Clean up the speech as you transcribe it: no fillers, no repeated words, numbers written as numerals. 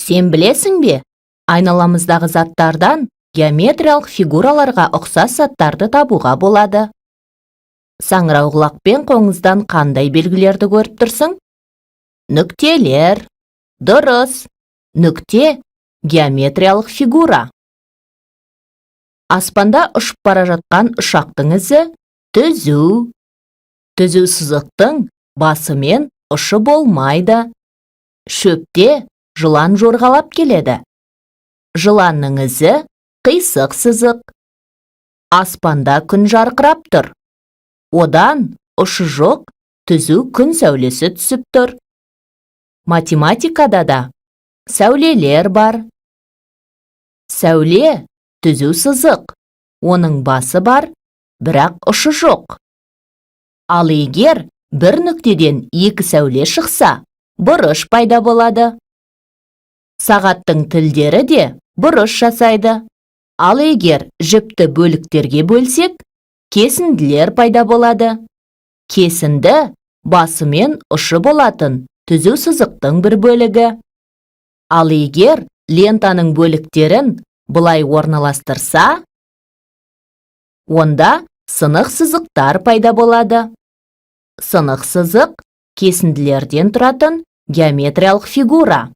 Сен білесің бе? Айналамыздағы заттардан геометриялық фигураларға ұқсас заттарды табуға болады. Саңырауқұлақ пен қоңыздан қандай белгілерді көріп тұрсың? Нүктелер. Дұрыс. Нүкте геометриялық фигура. Аспанда ұшып бара жатқан ұшақтың ізі түзу. Түзу сызықтың басы мен ұшы болмайды. Шөпте жылан жорғалап келеді. Жыланның ізі қисық сызық. Аспанда күн жарқырап тұр. Одан ұшы жоқ, түзу күн сәулесі түсіп тұр. Математикада да сәулелер бар. Сәуле түзу сызық. Оның басы бар, бірақ ұшы жоқ. Ал егер бір нүктеден екі сәуле шықса, бұрыш пайда болады. Сағаттың тілдері де бұрыш жасайды. Ал егер жіпті бөліктерге бөлсек, кесінділер пайда болады. Кесінді басы мен ұшы болатын түзу сызықтың бір бөлігі. Ал егер лентаның бөліктерін бұлай орналастырса, онда сынық сызықтар пайда болады. Сынық сызық кесінділерден тұратын геометриялық фигура.